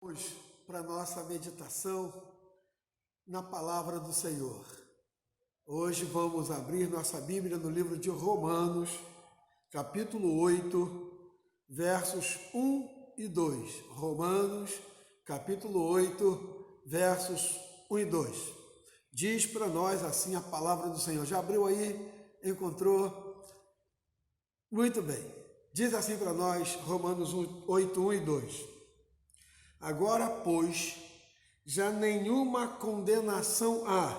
Hoje, para nossa meditação na palavra do Senhor. Hoje vamos abrir nossa Bíblia no livro de Romanos, capítulo 8, versos 1 e 2. Romanos, capítulo 8, versos 1 e 2. Diz para nós assim a palavra do Senhor. Já abriu aí? Encontrou? Muito bem. Diz assim para nós, Romanos 8, 1 e 2. Agora, pois, já nenhuma condenação há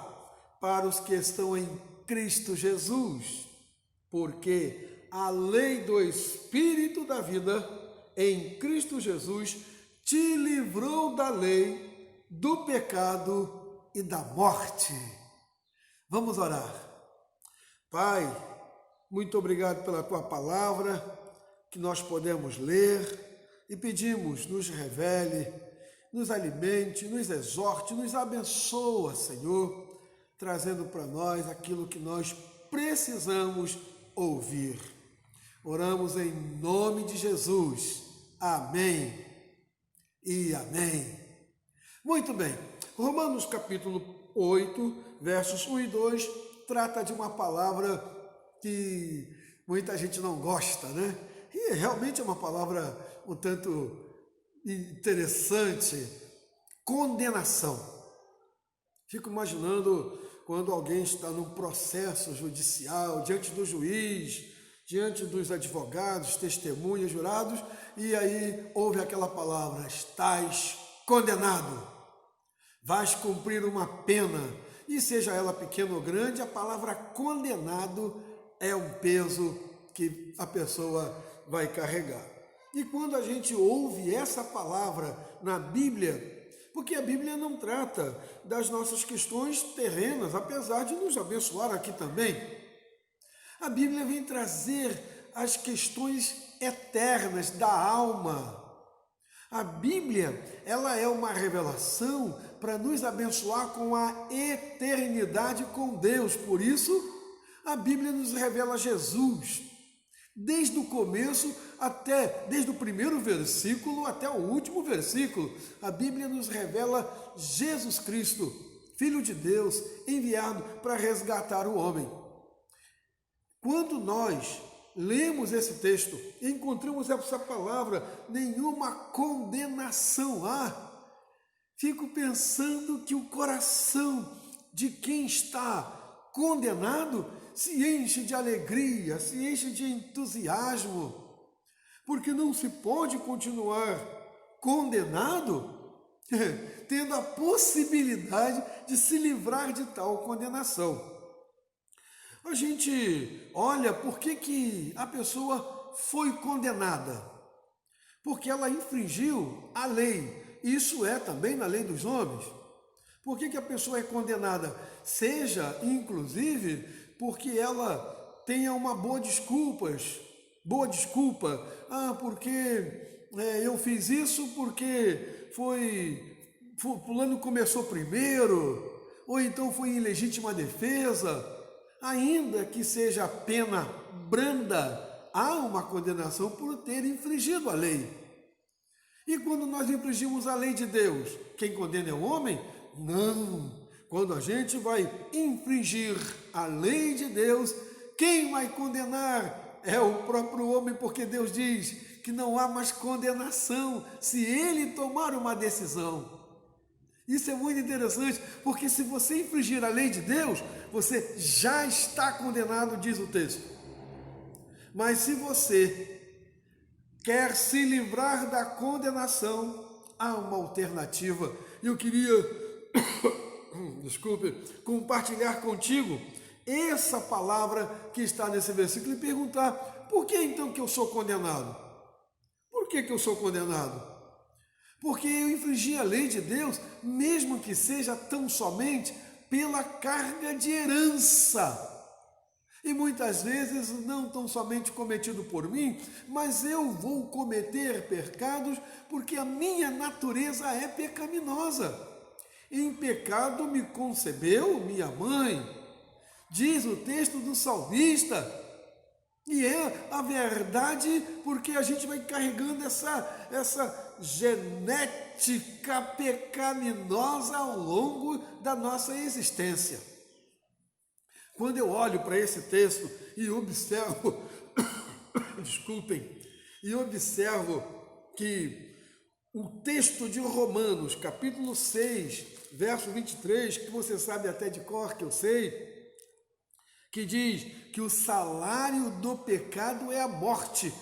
para os que estão em Cristo Jesus, porque a lei do Espírito da vida em Cristo Jesus te livrou da lei, do pecado e da morte. Vamos orar. Pai, muito obrigado pela tua palavra que nós podemos ler. E pedimos, nos revele, nos alimente, nos exorte, nos abençoa, Senhor, trazendo para nós aquilo que nós precisamos ouvir. Oramos em nome de Jesus. Amém e amém. Muito bem, Romanos capítulo 8, versos 1 e 2, trata de uma palavra que muita gente não gosta, né? E realmente é uma palavra um tanto interessante, condenação. Fico imaginando quando alguém está num processo judicial, diante do juiz, diante dos advogados, testemunhas, jurados, e aí ouve aquela palavra: estás condenado, vais cumprir uma pena, e seja ela pequena ou grande, a palavra condenado é um peso que a pessoa vai carregar. E quando a gente ouve essa palavra na Bíblia, porque a Bíblia não trata das nossas questões terrenas, apesar de nos abençoar aqui também, a Bíblia vem trazer as questões eternas da alma. A Bíblia, ela é uma revelação para nos abençoar com a eternidade com Deus. Por isso, a Bíblia nos revela Jesus. Desde o começo desde o primeiro versículo até o último versículo, a Bíblia nos revela Jesus Cristo, Filho de Deus, enviado para resgatar o homem. Quando nós lemos esse texto, encontramos essa palavra, nenhuma condenação há, fico pensando que o coração de quem está condenado se enche de alegria, se enche de entusiasmo, porque não se pode continuar condenado tendo a possibilidade de se livrar de tal condenação. A gente olha por que a pessoa foi condenada, porque ela infringiu a lei, isso é também na lei dos homens. Por que a pessoa é condenada? Seja, inclusive, porque ela tenha uma boa desculpa. Porque eu fiz isso porque fulano começou primeiro, ou então foi em legítima defesa. Ainda que seja pena branda, há uma condenação por ter infringido a lei. E quando nós infringimos a lei de Deus, quem condena é o homem? Não. Quando a gente vai infringir a lei de Deus, quem vai condenar é o próprio homem, porque Deus diz que não há mais condenação se ele tomar uma decisão. Isso é muito interessante, porque se você infringir a lei de Deus, você já está condenado, diz o texto. Mas se você quer se livrar da condenação, há uma alternativa. Eu queria compartilhar contigo essa palavra que está nesse versículo e perguntar: por que então que eu sou condenado? Por que eu sou condenado? Porque eu infringi a lei de Deus, mesmo que seja tão somente pela carga de herança. E muitas vezes não tão somente cometido por mim, mas eu vou cometer pecados porque a minha natureza é pecaminosa. Em pecado me concebeu minha mãe, diz o texto do salmista. E é a verdade, porque a gente vai carregando essa genética pecaminosa ao longo da nossa existência. Quando eu olho para esse texto e observo, desculpem, e observo que o texto de Romanos, capítulo 6, verso 23, que você sabe até de cor, que eu sei, que diz que o salário do pecado é a morte,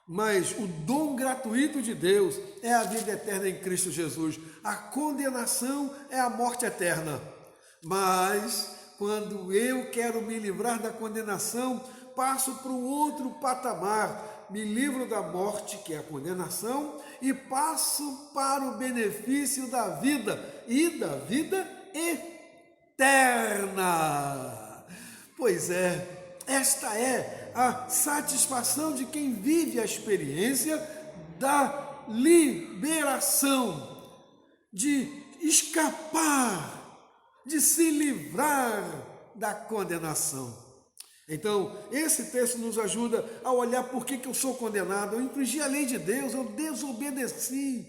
mas o dom gratuito de Deus é a vida eterna em Cristo Jesus. A condenação é a morte eterna. Mas quando eu quero me livrar da condenação, passo para o outro patamar, me livro da morte, que é a condenação, e passo para o benefício da vida e da vida eterna. Pois é, esta é a satisfação de quem vive a experiência da liberação, de escapar, de se livrar da condenação. Então, esse texto nos ajuda a olhar por que eu sou condenado. Eu infringi a lei de Deus, eu desobedeci,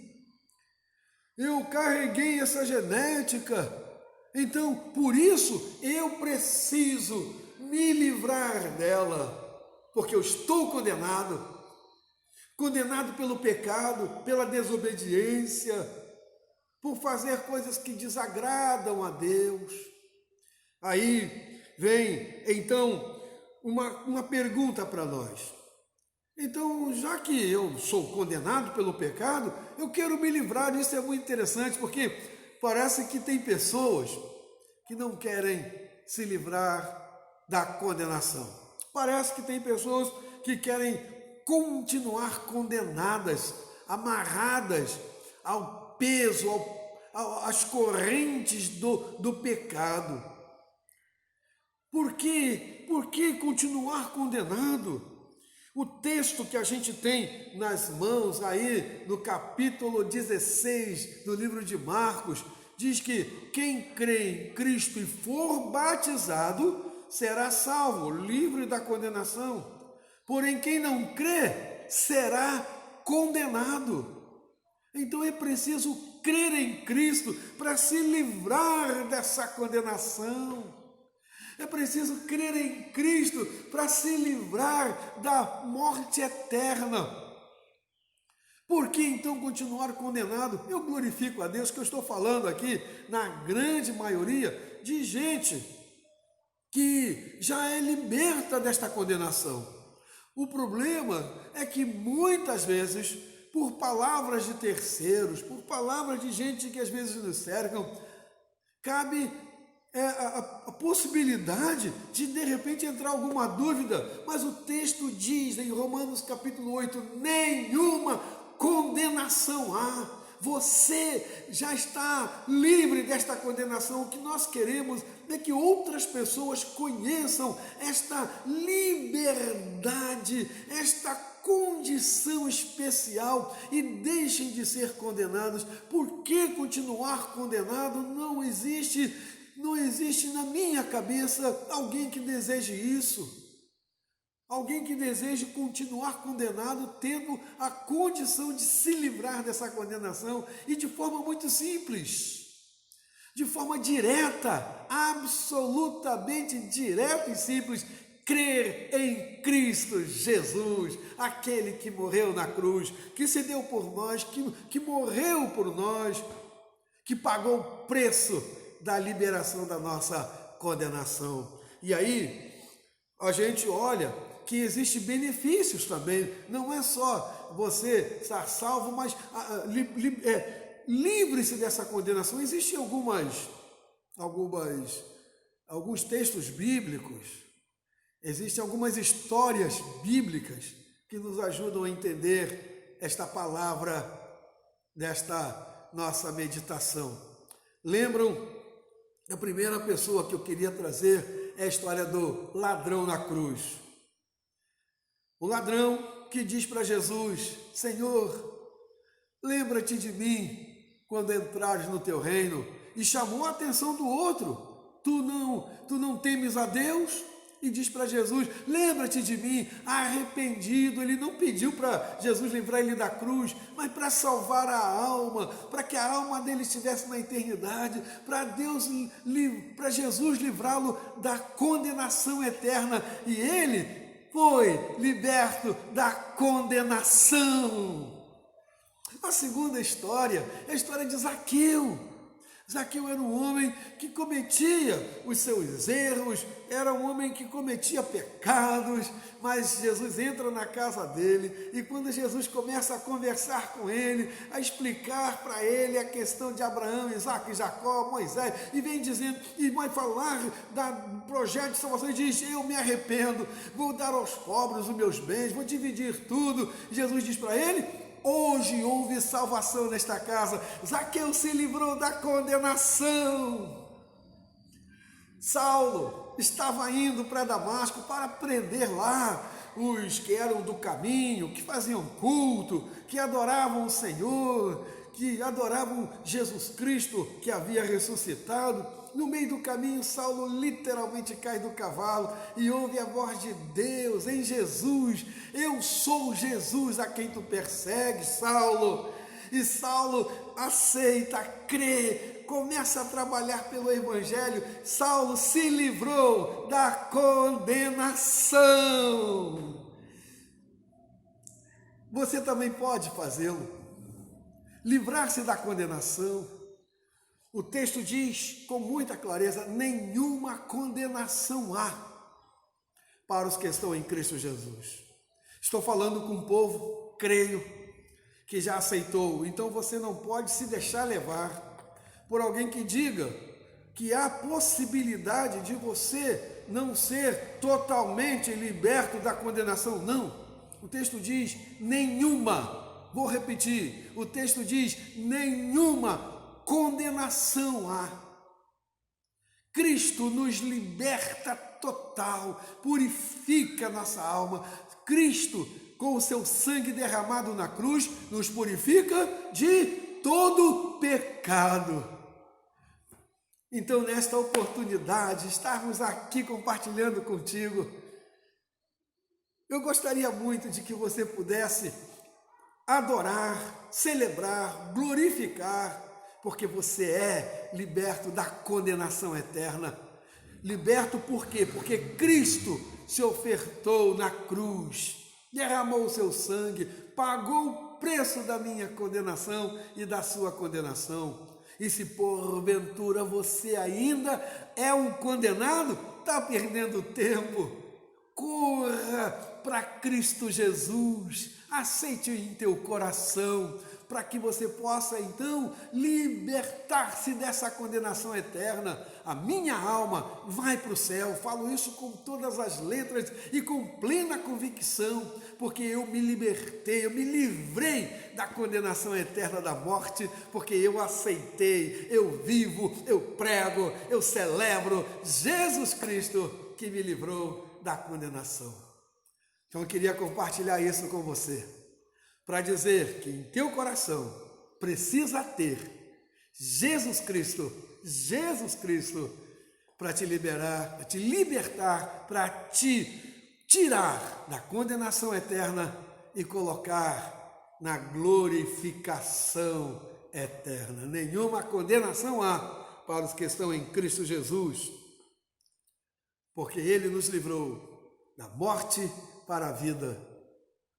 eu carreguei essa genética. Então, por isso, eu preciso me livrar dela, porque eu estou condenado pelo pecado, pela desobediência, por fazer coisas que desagradam a Deus. Aí vem, então, uma pergunta para nós. Então, já que eu sou condenado pelo pecado, eu quero me livrar. Isso é muito interessante, porque parece que tem pessoas que não querem se livrar da condenação. Parece que tem pessoas que querem continuar condenadas, amarradas ao peso, às correntes do pecado. Por quê? Por que continuar condenado? O texto que a gente tem nas mãos aí no capítulo 16 do livro de Marcos diz que quem crê em Cristo e for batizado será salvo, livre da condenação. Porém, quem não crê será condenado. Então é preciso crer em Cristo para se livrar dessa condenação. É preciso crer em Cristo para se livrar da morte eterna. Por que então continuar condenado? Eu glorifico a Deus que eu estou falando aqui, na grande maioria, de gente que já é liberta desta condenação. O problema é que muitas vezes, por palavras de terceiros, por palavras de gente que às vezes nos cercam, cabe a possibilidade de repente entrar alguma dúvida, mas o texto diz em Romanos capítulo 8, nenhuma condenação há. Você já está livre desta condenação. O que nós queremos é que outras pessoas conheçam esta liberdade, esta condição especial e deixem de ser condenados. Por que continuar condenado? Não existe na minha cabeça alguém que deseje isso. Alguém que deseje continuar condenado, tendo a condição de se livrar dessa condenação e de forma muito simples, de forma direta, absolutamente direta e simples, crer em Cristo Jesus, aquele que morreu na cruz, que se deu por nós, que morreu por nós, que pagou o preço da liberação da nossa condenação. E aí, a gente olha que existem benefícios também, não é só você estar salvo, mas livre-se dessa condenação. Existem alguns textos bíblicos, existem algumas histórias bíblicas que nos ajudam a entender esta palavra desta nossa meditação. Lembram? A primeira pessoa que eu queria trazer é a história do ladrão na cruz. O ladrão que diz para Jesus, Senhor, lembra-te de mim quando entrares no teu reino, e chamou a atenção do outro. Tu não temes a Deus? e diz para Jesus: lembra-te de mim, arrependido. Ele não pediu para Jesus livrar ele da cruz, mas para salvar a alma, para que a alma dele estivesse na eternidade, para Jesus livrá-lo da condenação eterna. E ele foi liberto da condenação. A segunda história é a história de Zaqueu. Zaqueu era um homem que cometia os seus erros, era um homem que cometia pecados, mas Jesus entra na casa dele e quando Jesus começa a conversar com ele, a explicar para ele a questão de Abraão, Isaac, Jacó, Moisés, e vem dizendo, e vai falar do projeto de salvação, e diz: eu me arrependo, vou dar aos pobres os meus bens, vou dividir tudo. Jesus diz para ele: hoje houve salvação nesta casa. Zaqueu se livrou da condenação. Saulo estava indo para Damasco para prender lá os que eram do caminho, que faziam culto, que adoravam o Senhor, que adoravam Jesus Cristo que havia ressuscitado. No meio do caminho, Saulo literalmente cai do cavalo e ouve a voz de Deus em Jesus: eu sou Jesus a quem tu persegues, Saulo. E Saulo aceita, crê, começa a trabalhar pelo Evangelho. Saulo se livrou da condenação. Você também pode fazê-lo, livrar-se da condenação. O texto diz com muita clareza: nenhuma condenação há para os que estão em Cristo Jesus. Estou falando com um povo, creio, que já aceitou. Então você não pode se deixar levar por alguém que diga que há possibilidade de você não ser totalmente liberto da condenação. Não. O texto diz nenhuma. Vou repetir. O texto diz nenhuma condenação há. Cristo nos liberta total, purifica nossa alma. Cristo, com o seu sangue derramado na cruz, nos purifica de todo pecado. Então, nesta oportunidade, estarmos aqui compartilhando contigo, eu gostaria muito de que você pudesse adorar, celebrar, glorificar, porque você é liberto da condenação eterna. Liberto por quê? Porque Cristo se ofertou na cruz, derramou o seu sangue, pagou o preço da minha condenação e da sua condenação. E se porventura você ainda é um condenado, está perdendo tempo. Corra para Cristo Jesus, aceite em teu coração, para que você possa então libertar-se dessa condenação eterna. A minha alma vai para o céu, falo isso com todas as letras e com plena convicção, porque eu me libertei, eu me livrei da condenação eterna da morte, porque eu aceitei, eu vivo, eu prego, eu celebro Jesus Cristo que me livrou da condenação. Então eu queria compartilhar isso com você, para dizer que em teu coração precisa ter Jesus Cristo para te liberar, para te libertar, para te tirar da condenação eterna e colocar na glorificação eterna. Nenhuma condenação há para os que estão em Cristo Jesus, porque Ele nos livrou da morte para a vida,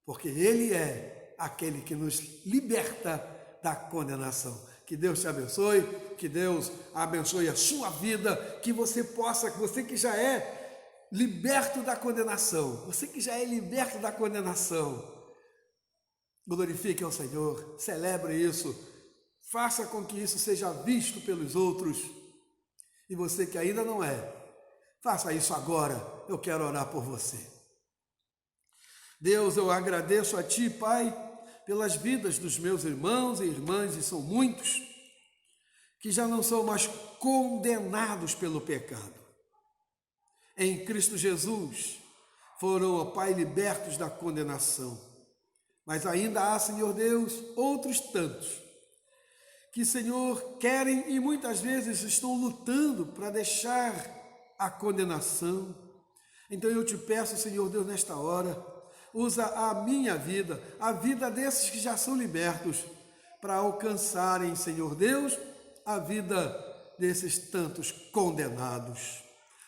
porque Ele é aquele que nos liberta da condenação. Que Deus te abençoe, que Deus abençoe a sua vida, que você possa, você que já é liberto da condenação, você que já é liberto da condenação, glorifique ao Senhor, celebre isso, faça com que isso seja visto pelos outros. E você que ainda não é, faça isso agora. Eu quero orar por você. Deus, eu agradeço a Ti, Pai, pelas vidas dos meus irmãos e irmãs, e são muitos, que já não são mais condenados pelo pecado. Em Cristo Jesus foram, ó Pai, libertos da condenação. Mas ainda há, Senhor Deus, outros tantos, que, Senhor, querem e muitas vezes estão lutando para deixar a condenação, Então eu te peço, Senhor Deus, nesta hora, usa a minha vida, a vida desses que já são libertos, para alcançarem, Senhor Deus, a vida desses tantos condenados.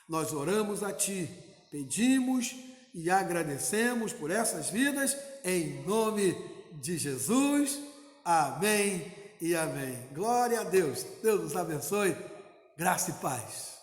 Nós oramos a Ti, pedimos e agradecemos por essas vidas, em nome de Jesus. Amém e amém. Glória a Deus. Deus nos abençoe. Graça e paz.